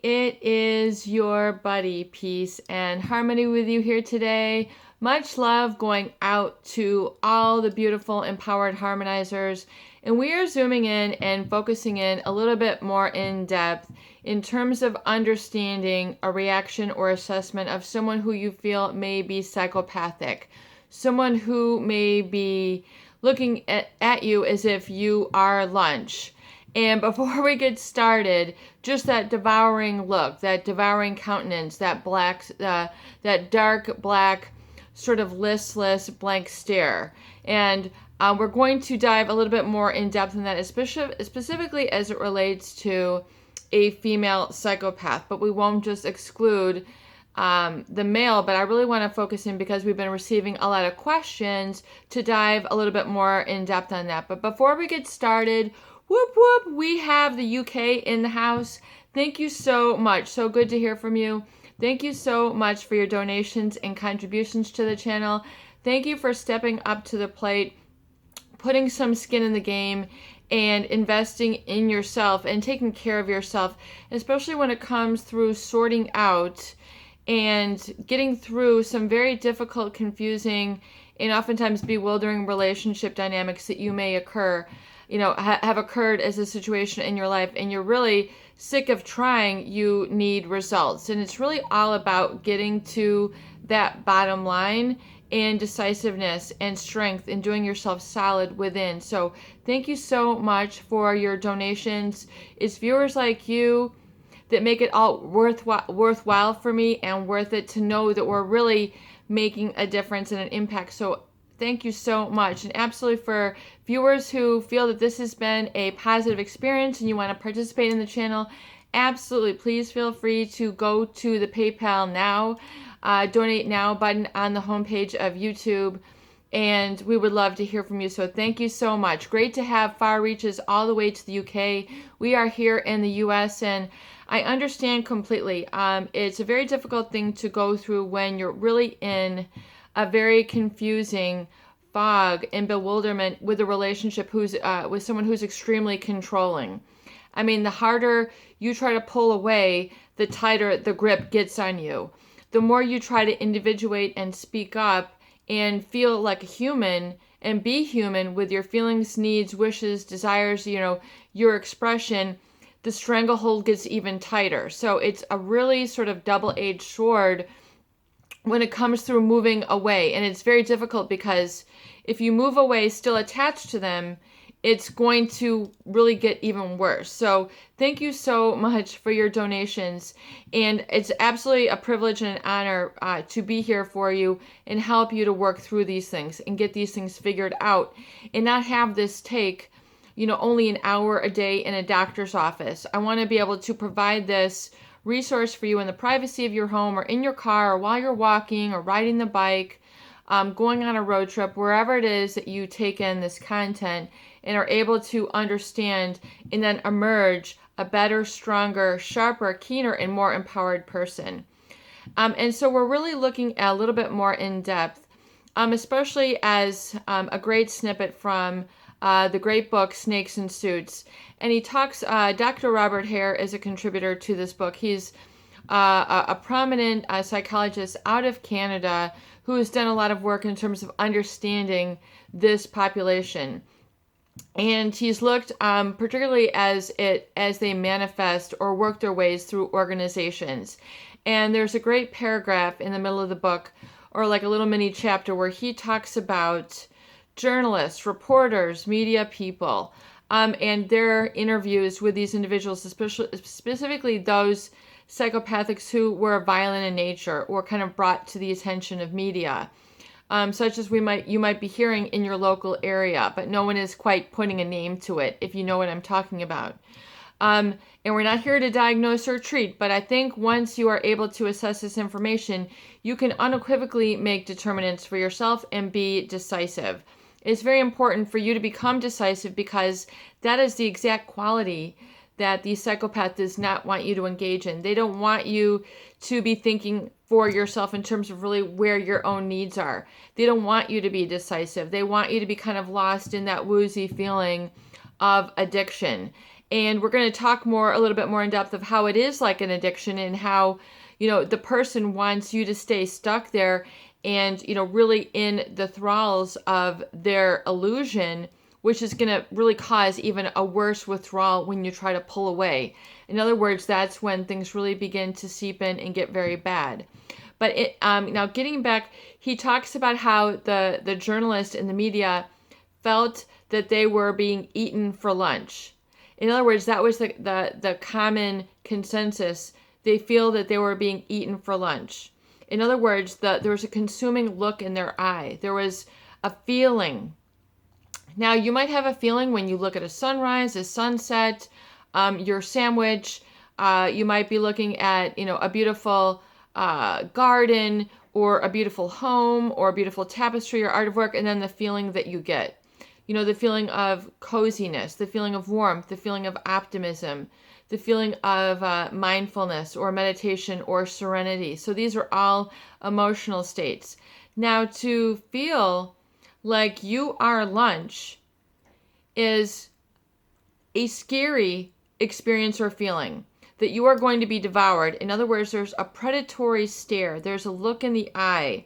It is your buddy. Peace and harmony with you here today. Much love going out to all the beautiful empowered harmonizers. And we are zooming in and focusing in a little bit more in depth in terms of understanding a reaction or assessment of someone who you feel may be psychopathic. Someone who may be looking at you as if you are lunch. And before we get started, just that devouring look, that devouring countenance, that that dark black, sort of listless blank stare. And we're going to dive a little bit more in depth in that, specifically as it relates to a female psychopath. But we won't just exclude the male, but I really want to focus in because we've been receiving a lot of questions to dive a little bit more in depth on that. But before we get started, whoop whoop, we have the UK in the house. Thank you so much. So good to hear from you. Thank you so much for your donations and contributions to the channel. Thank you for stepping up to the plate, putting some skin in the game, and investing in yourself and taking care of yourself, especially when it comes through sorting out and getting through some very difficult, confusing, and oftentimes bewildering relationship dynamics that you may have occurred as a situation in your life, and you're really sick of trying. You need results, and it's really all about getting to that bottom line and decisiveness and strength and doing yourself solid within. So thank you so much for your donations. It's viewers like you that make it all worthwhile for me and worth it to know that we're really making a difference and an impact. So thank you so much. And absolutely, for viewers who feel that this has been a positive experience and you want to participate in the channel, absolutely, please feel free to go to the PayPal now, donate now button on the homepage of YouTube, and we would love to hear from you. So thank you so much. Great to have far reaches all the way to the UK. We are here in the US, and I understand completely. It's a very difficult thing to go through when you're really in a very confusing fog and bewilderment with a relationship with someone who's extremely controlling. I mean, the harder you try to pull away, the tighter the grip gets on you. The more you try to individuate and speak up and feel like a human and be human with your feelings, needs, wishes, desires, your expression, the stranglehold gets even tighter. So it's a really sort of double-edged sword when it comes through moving away. And it's very difficult because if you move away still attached to them, it's going to really get even worse. So thank you so much for your donations. And it's absolutely a privilege and an honor to be here for you and help you to work through these things and get these things figured out and not have this take only an hour a day in a doctor's office. I want to be able to provide this resource for you in the privacy of your home or in your car or while you're walking or riding the bike, going on a road trip, wherever it is that you take in this content and are able to understand and then emerge a better, stronger, sharper, keener, and more empowered person. And so we're really looking at a little bit more in depth, especially as a great snippet from the great book, Snakes in Suits. And he talks, Dr. Robert Hare is a contributor to this book. He's a prominent psychologist out of Canada who has done a lot of work in terms of understanding this population. And he's looked particularly as they manifest or work their ways through organizations. And there's a great paragraph in the middle of the book, or like a little mini chapter, where he talks about journalists, reporters, media people, and their interviews with these individuals, specifically those psychopathics who were violent in nature or kind of brought to the attention of media, such as you might be hearing in your local area, but no one is quite putting a name to it, if you know what I'm talking about. And we're not here to diagnose or treat, but I think once you are able to assess this information, you can unequivocally make determinants for yourself and be decisive. It's very important for you to become decisive because that is the exact quality that the psychopath does not want you to engage in. They don't want you to be thinking for yourself in terms of really where your own needs are. They don't want you to be decisive. They want you to be kind of lost in that woozy feeling of addiction. And we're going to talk a little bit more in depth of how it is like an addiction and how, the person wants you to stay stuck there and, really in the thralls of their illusion, which is going to really cause even a worse withdrawal when you try to pull away. In other words, that's when things really begin to seep in and get very bad. But now getting back, he talks about how the journalist in the media felt that they were being eaten for lunch. In other words, that was the common consensus. They feel that they were being eaten for lunch. In other words, there was a consuming look in their eye. There was a feeling. Now, you might have a feeling when you look at a sunrise, a sunset, your sandwich. You might be looking at, a beautiful garden or a beautiful home or a beautiful tapestry or artwork, and then the feeling that you get. The feeling of coziness, the feeling of warmth, the feeling of optimism, the feeling of mindfulness or meditation or serenity. So these are all emotional states. Now, to feel like you are lunch is a scary experience or feeling, that you are going to be devoured. In other words, there's a predatory stare. There's a look in the eye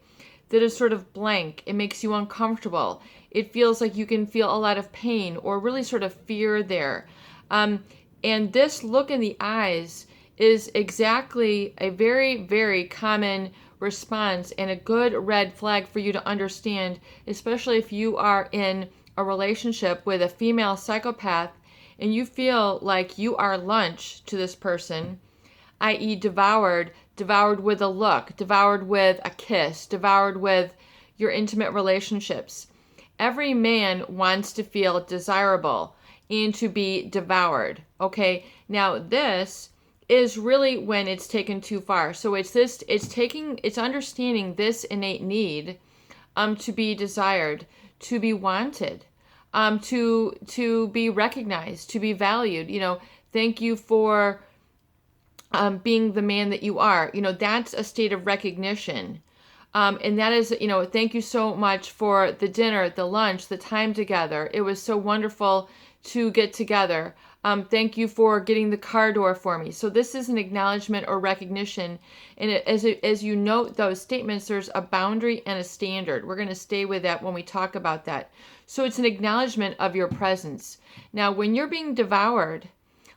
that is sort of blank. It makes you uncomfortable. It feels like you can feel a lot of pain or really sort of fear there. And this look in the eyes is exactly a very, very common response and a good red flag for you to understand, especially if you are in a relationship with a female psychopath and you feel like you are lunch to this person, i.e. devoured with a look, devoured with a kiss, devoured with your intimate relationships. Every man wants to feel desirable and to be devoured. Okay, now this is really when it's taken too far. So it's understanding this innate need to be desired, to be wanted, to be recognized, to be valued. Thank you for being the man that you are. That's a state of recognition. And that is, thank you so much for the dinner, the lunch, the time together. It was so wonderful to get together. Thank you for getting the car door for me. So this is an acknowledgement or recognition. And as you note those statements, there's a boundary and a standard. We're going to stay with that when we talk about that. So it's an acknowledgement of your presence. Now, when you're being devoured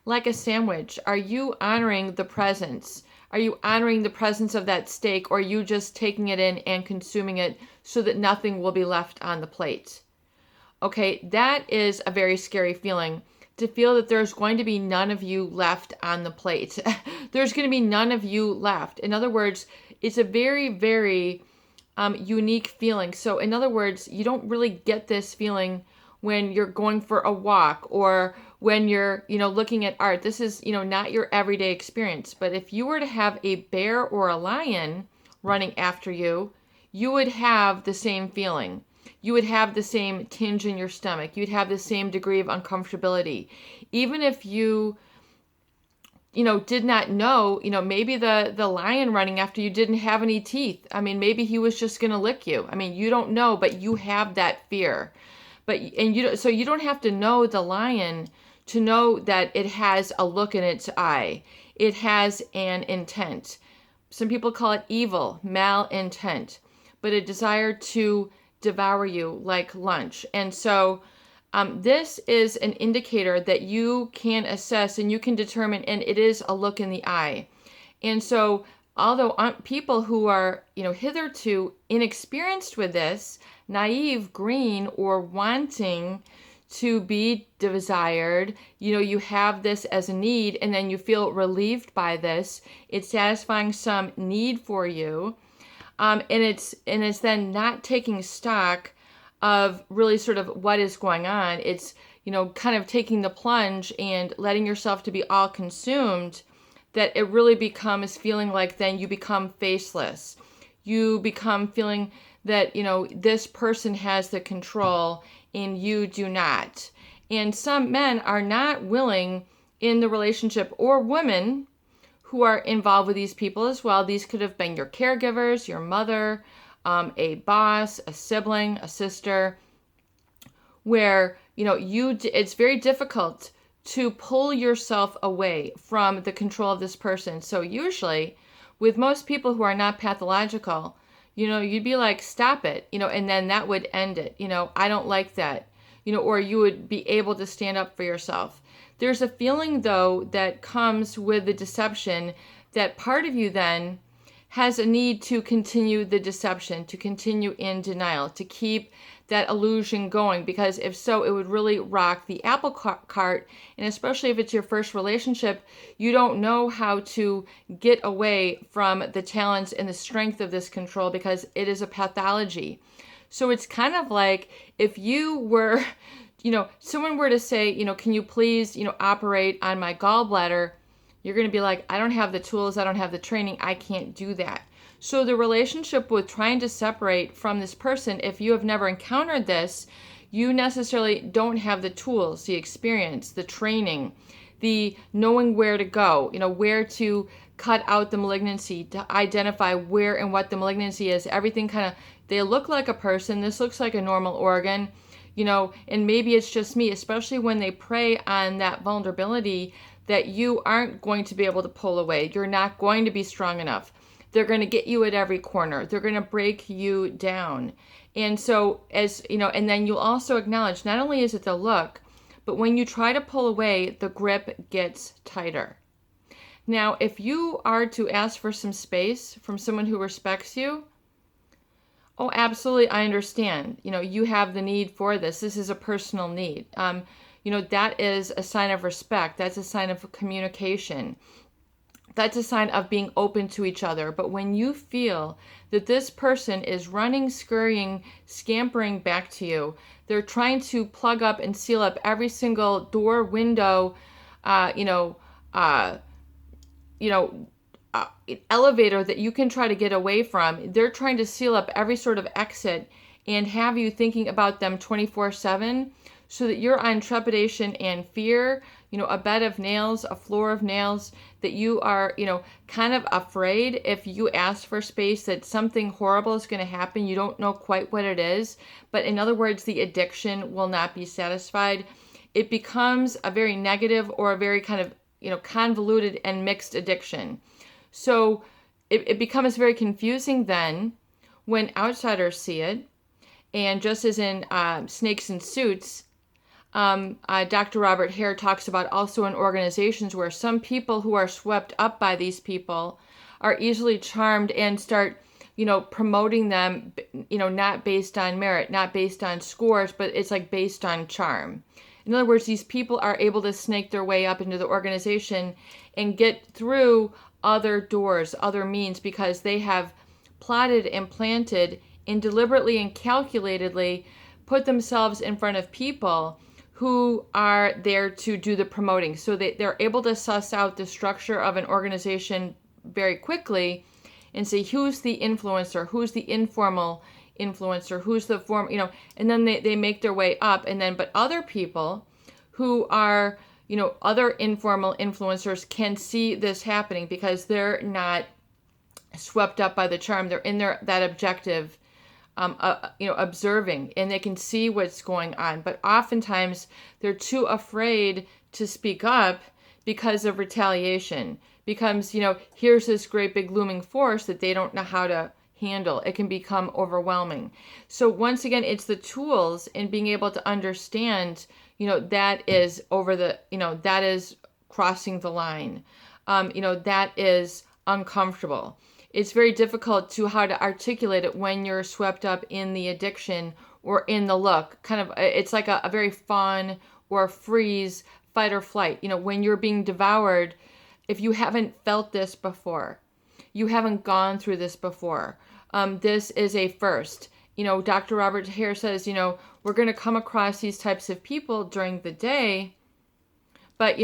like a sandwich, are you honoring the presence? Are you honoring the presence of that steak, or are you just taking it in and consuming it so that nothing will be left on the plate? Okay, that is a very scary feeling, to feel that there's going to be none of you left on the plate. There's going to be none of you left. In other words, it's a very, very unique feeling. So in other words, you don't really get this feeling when you're going for a walk or when you're, looking at art. This is, not your everyday experience. But if you were to have a bear or a lion running after you, you would have the same feeling. You would have the same tinge in your stomach. You'd have the same degree of uncomfortability. Even if you, did not know, maybe the lion running after you didn't have any teeth. I mean, maybe he was just going to lick you. I mean, you don't know, but you have that fear. So you don't have to know the lion to know that it has a look in its eye. It has an intent. Some people call it evil, malintent, but a desire to devour you like lunch. And so this is an indicator that you can assess and you can determine, and it is a look in the eye. And so although people who are, hitherto inexperienced with this, naive, green, or wanting to be desired, you have this as a need, and then you feel relieved by this. It's satisfying some need for you. And it's then not taking stock of really sort of what is going on. It's, kind of taking the plunge and letting yourself to be all consumed, that it really becomes feeling like then you become faceless. You become feeling that, this person has the control and you do not. And some men are not willing in the relationship, or women who are involved with these people as well. These could have been your caregivers, your mother, a boss, a sibling, a sister, where, it's very difficult to pull yourself away from the control of this person. So usually with most people who are not pathological, you'd be like, stop it, and then that would end it. I don't like that, or you would be able to stand up for yourself. There's a feeling, though, that comes with the deception that part of you then has a need to continue the deception, to continue in denial, to keep that illusion going, because if so, it would really rock the apple cart. And especially if it's your first relationship, you don't know how to get away from the talents and the strength of this control because it is a pathology. So it's kind of like if you were, someone were to say, can you please, operate on my gallbladder? You're going to be like, I don't have the tools, I don't have the training, I can't do that. So the relationship with trying to separate from this person, if you have never encountered this, you necessarily don't have the tools, the experience, the training, the knowing where to go, where to cut out the malignancy, to identify where and what the malignancy is. Everything kind of, they look like a person. This looks like a normal organ, and maybe it's just me, especially when they prey on that vulnerability that you aren't going to be able to pull away. You're not going to be strong enough. They're going to get you at every corner. They're going to break you down. And so, and then you'll also acknowledge, not only is it the look, but when you try to pull away, the grip gets tighter. Now, if you are to ask for some space from someone who respects you, oh, absolutely, I understand. You have the need for this. This is a personal need. That is a sign of respect. That's a sign of communication. That's a sign of being open to each other. But when you feel that this person is running, scurrying, scampering back to you, they're trying to plug up and seal up every single door, window, elevator that you can try to get away from. They're trying to seal up every sort of exit and have you thinking about them 24/7 so that you're on trepidation and fear, a bed of nails, a floor of nails, that you are, kind of afraid if you ask for space that something horrible is going to happen. You don't know quite what it is. But in other words, the addiction will not be satisfied. It becomes a very negative or a very kind of, convoluted and mixed addiction. So it becomes very confusing then when outsiders see it. And just as in Snakes in Suits, Dr. Robert Hare talks about also in organizations where some people who are swept up by these people are easily charmed and start, promoting them, not based on merit, not based on scores, but it's like based on charm. In other words, these people are able to snake their way up into the organization and get through other doors, other means, because they have plotted and planted and deliberately and calculatedly put themselves in front of people who are there to do the promoting. So they're able to suss out the structure of an organization very quickly and say, who's the influencer, who's the informal influencer, who's the form, and then they make their way up. And then, but other people who are, other informal influencers can see this happening because they're not swept up by the charm. They're in that objective, observing, and they can see what's going on. But oftentimes they're too afraid to speak up because of retaliation. Becomes, here's this great big looming force that they don't know how to handle. It can become overwhelming. So once again, it's the tools in being able to understand, that is that is crossing the line. That is uncomfortable. It's very difficult to how to articulate it when you're swept up in the addiction or in the look. Kind of, it's like a very fawn or freeze, fight or flight. When you're being devoured, if you haven't felt this before, you haven't gone through this before, this is a first. Dr. Robert Hare says, we're going to come across these types of people during the day, but,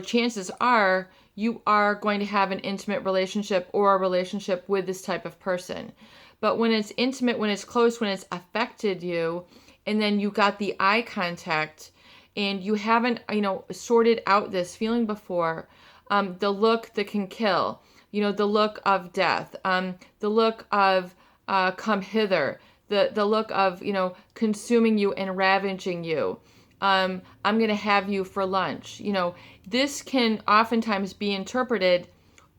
chances are you are going to have an intimate relationship or a relationship with this type of person. But when it's intimate, when it's close, when it's affected you, and then you got the eye contact and you haven't, sorted out this feeling before, the look that can kill, the look of death, the look of come hither, the look of, consuming you and ravaging you, I'm going to have you for lunch. This can oftentimes be interpreted,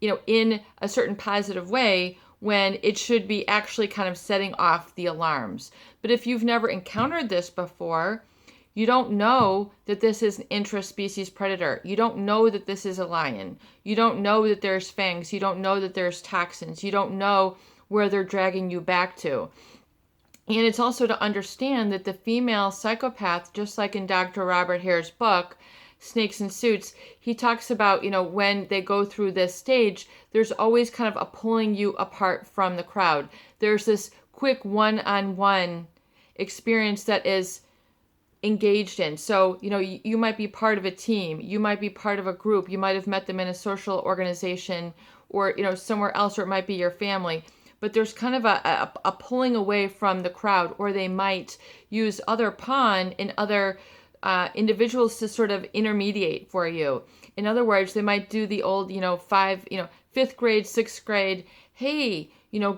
in a certain positive way when it should be actually kind of setting off the alarms. But if you've never encountered this before, you don't know that this is an intraspecies predator. You don't know that this is a lion. You don't know that there's fangs. You don't know that there's toxins. You don't know where they're dragging you back to. And it's also to understand that the female psychopath, just like in Dr. Robert Hare's book, Snakes in Suits, he talks about, when they go through this stage, there's always kind of a pulling you apart from the crowd. There's this quick one-on-one experience that is engaged in. So, you might be part of a team. You might be part of a group. You might have met them in a social organization or, somewhere else, or it might be your family. But there's kind of a pulling away from the crowd, or they might use other pawn and other individuals to sort of intermediate for you. In other words, they might do the old, fifth grade, sixth grade, hey,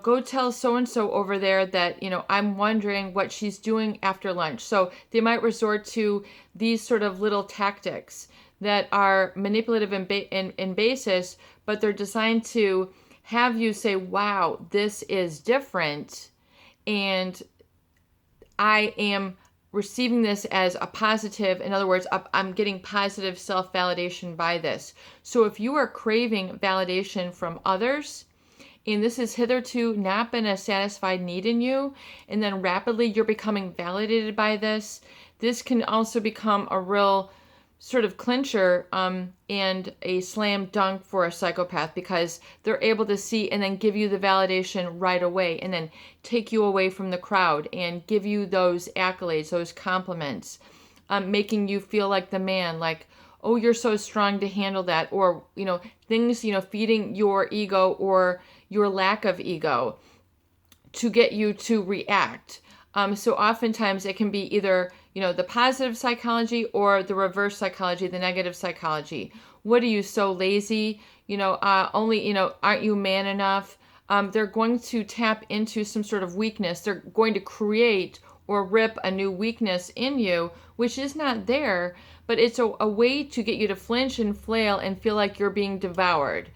go tell so-and-so over there that, I'm wondering what she's doing after lunch. So they might resort to these sort of little tactics that are manipulative in basis, but they're designed to have you say, wow, this is different, and I am receiving this as a positive. In other words, I'm getting positive self-validation by this. So if you are craving validation from others, and this has hitherto not been a satisfied need in you, and then rapidly you're becoming validated by this, this can also become a real sort of clincher and a slam dunk for a psychopath, because they're able to see and then give you the validation right away, and then take you away from the crowd and give you those accolades, those compliments, making you feel like the man, like, oh, you're so strong to handle that, or, things, feeding your ego or your lack of ego to get you to react. So oftentimes it can be either, the positive psychology or the reverse psychology, the negative psychology. What are you, so lazy? Only, aren't you man enough? They're going to tap into some sort of weakness. They're going to create or rip a new weakness in you, which is not there, but it's a way to get you to flinch and flail and feel like you're being devoured.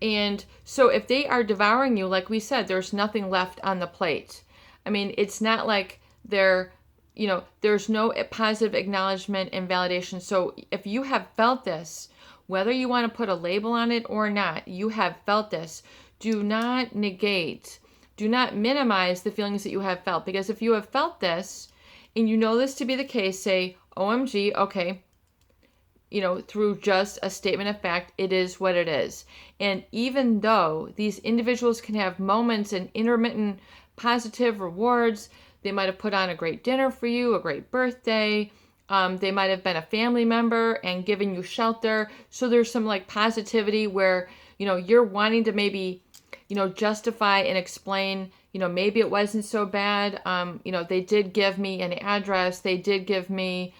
And so if they are devouring you, like we said, there's nothing left on the plate. I mean, it's not like there's no positive acknowledgement and validation. So if you have felt this, whether you want to put a label on it or not, you have felt this. Do not negate, do not minimize the feelings that you have felt. Because if you have felt this and you know this to be the case, say, OMG, okay, through just a statement of fact, it is what it is. And even though these individuals can have moments and intermittent positive rewards, they might have put on a great dinner for you, a great birthday, they might have been a family member and given you shelter. So there's some like positivity where, you're wanting to maybe, justify and explain, maybe it wasn't so bad. They did give me an address. They did give me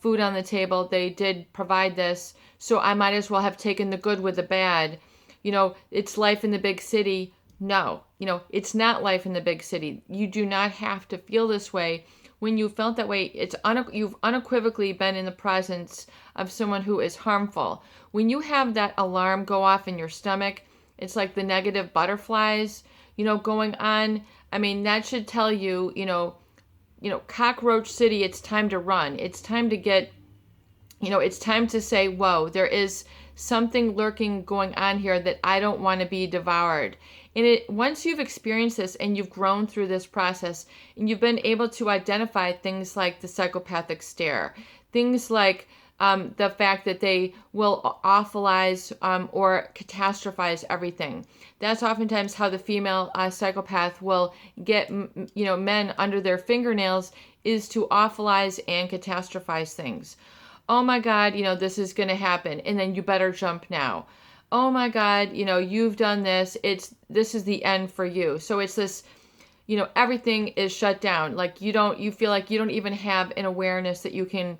food on the table. They did provide this. So I might as well have taken the good with the bad. It's life in the big city. No, it's not life in the big city. You do not have to feel this way. When you felt that way, you've unequivocally been in the presence of someone who is harmful. When you have that alarm go off in your stomach, it's like the negative butterflies, going on. I mean, that should tell you, cockroach city, it's time to run. It's time to get, it's time to say, whoa, there is something lurking going on here that I don't want to be devoured. And once you've experienced this and you've grown through this process and you've been able to identify things like the psychopathic stare, things like the fact that they will awfulize or catastrophize everything. That's oftentimes how the female psychopath will get men under their fingernails, is to awfulize and catastrophize things. Oh my God, this is going to happen, and then you better jump now. Oh my God, you've done this. This is the end for you. So it's this, everything is shut down. Like you feel like you don't even have an awareness that you can,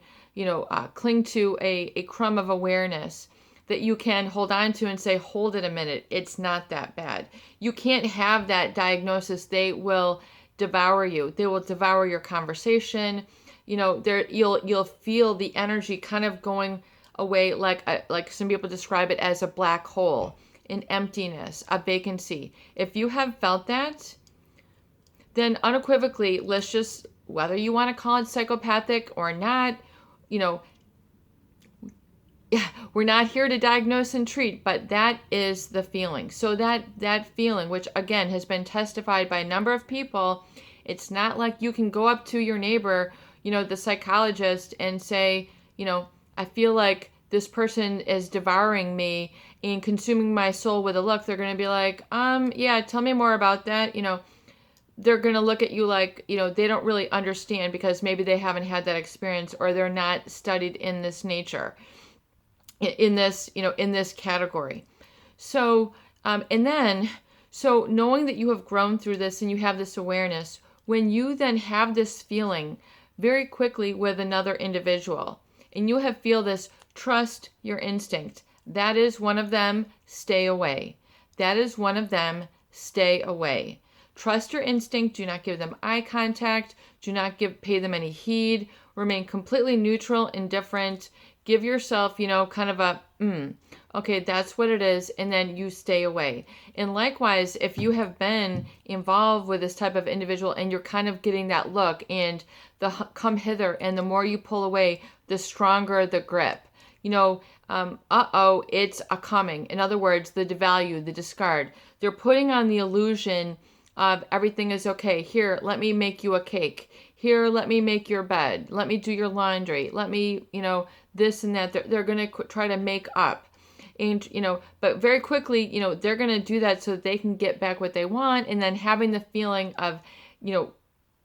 cling to a crumb of awareness that you can hold on to and say, hold it a minute. It's not that bad. You can't have that diagnosis. They will devour you. They will devour your conversation. there you'll feel the energy kind of going away, like some people describe it as a black hole, an emptiness, a vacancy. If you have felt that, then unequivocally, let's just, whether you want to call it psychopathic or not, you know, we're not here to diagnose and treat, but that is the feeling. So that feeling, which again has been testified by a number of people, it's not like you can go up to your neighbor, the psychologist, and say, I feel like this person is devouring me and consuming my soul with a look. They're going to be like, yeah, tell me more about that. They're going to look at you like, they don't really understand because maybe they haven't had that experience, or they're not studied in this nature, in this category. So, so knowing that you have grown through this and you have this awareness, when you then have this feeling very quickly with another individual, and you feel this, trust your instinct. That is one of them, stay away. That is one of them, stay away. Trust your instinct. Do not give them eye contact. Do not pay them any heed. Remain completely neutral, indifferent. Give yourself, kind of a, okay, that's what it is. And then you stay away. And likewise, if you have been involved with this type of individual and you're kind of getting that look and the come hither, and the more you pull away, the stronger the grip. It's a coming. In other words, the devalue, the discard. They're putting on the illusion of everything is okay. Here, let me make you a cake. Here, let me make your bed. Let me do your laundry. Let me, this and that. They're going to try to make up. And, but very quickly, they're going to do that so that they can get back what they want. And then having the feeling of,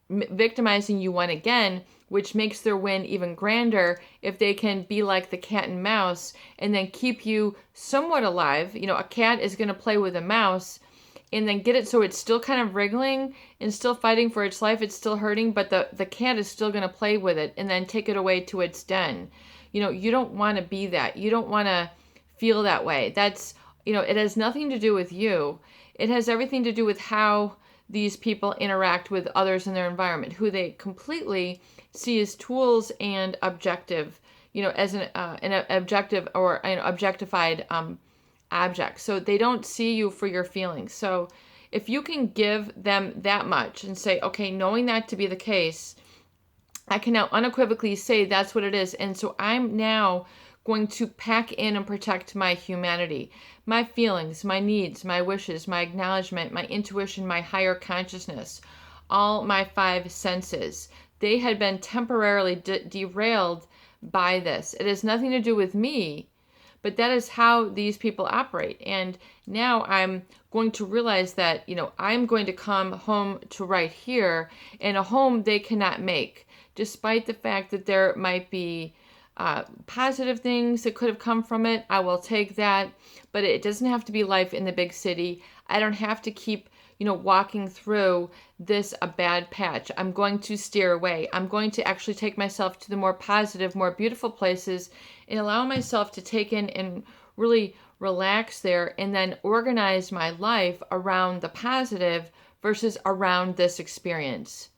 victimizing you one again, which makes their win even grander if they can be like the cat and mouse and then keep you somewhat alive. A cat is going to play with a mouse and then get it so it's still kind of wriggling and still fighting for its life. It's still hurting, but the cat is still going to play with it and then take it away to its den. You don't want to be that. You don't want to feel that way. That's, it has nothing to do with you. It has everything to do with how these people interact with others in their environment, who they completely see as tools and objective, as an objective or an objectified object. So they don't see you for your feelings. So if you can give them that much and say, okay, knowing that to be the case, I can now unequivocally say that's what it is. And so I'm now going to pack in and protect my humanity, my feelings, my needs, my wishes, my acknowledgement, my intuition, my higher consciousness, all my 5 senses. They had been temporarily derailed by this. It has nothing to do with me, but that is how these people operate. And now I'm going to realize that, I'm going to come home to right here, and a home they cannot make, despite the fact that there might be positive things that could have come from it. I will take that, but it doesn't have to be life in the big city. I don't have to keep, walking through this a bad patch. I'm going to steer away. I'm going to actually take myself to the more positive, more beautiful places and allow myself to take in and really relax there, and then organize my life around the positive versus around this experience.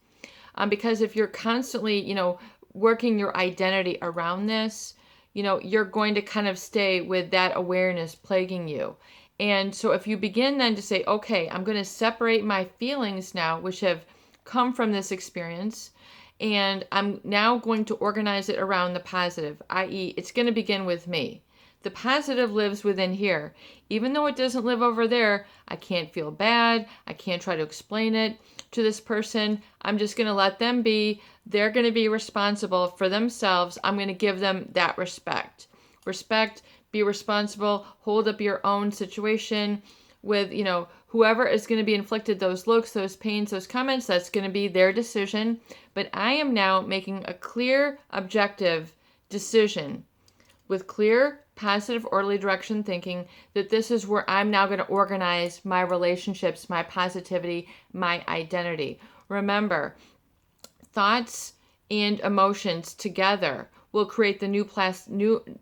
Because if you're constantly, working your identity around this, you're going to kind of stay with that awareness plaguing you. And so if you begin then to say, okay, I'm going to separate my feelings now, which have come from this experience, and I'm now going to organize it around the positive, i.e., it's going to begin with me. The positive lives within here. Even though it doesn't live over there, I can't feel bad. I can't try to explain it to this person. I'm just going to let them be. They're going to be responsible for themselves. I'm going to give them that respect. Respect, be responsible, hold up your own situation with, whoever is going to be inflicted those looks, those pains, those comments, that's going to be their decision. But I am now making a clear, objective decision with clear, positive, orderly direction thinking that this is where I'm now going to organize my relationships, my positivity, my identity. Remember, thoughts and emotions together will create the new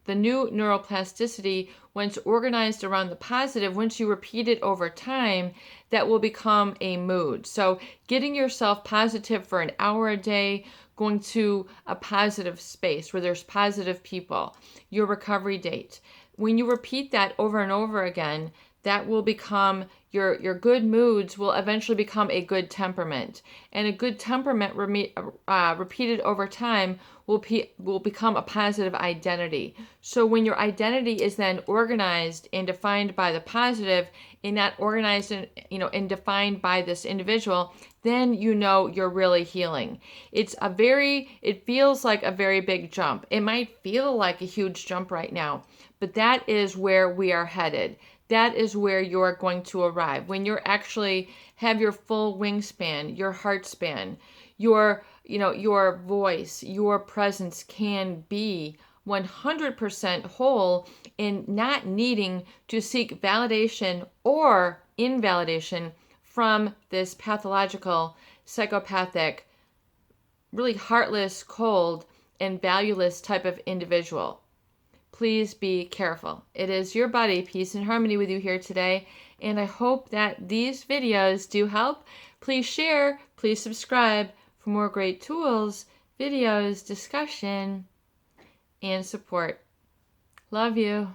neuroplasticity. Once organized around the positive, once you repeat it over time, that will become a mood. So getting yourself positive for an hour a day, going to a positive space where there's positive people, your recovery date. When you repeat that over and over again, that will become your good moods will eventually become a good temperament. And a good temperament repeated over time will become a positive identity. So when your identity is then organized and defined by the positive and not organized and defined by this individual, then you're really healing. It feels like a very big jump. It might feel like a huge jump right now, but that is where we are headed. That is where you're going to arrive. When you're actually have your full wingspan, your heart span, your voice, your presence can be 100% whole in not needing to seek validation or invalidation from this pathological, psychopathic, really heartless, cold, and valueless type of individual. Please be careful. It is your buddy, Peace and Harmony, with you here today, and I hope that these videos do help. Please share, please subscribe for more great tools, videos, discussion, and support. Love you.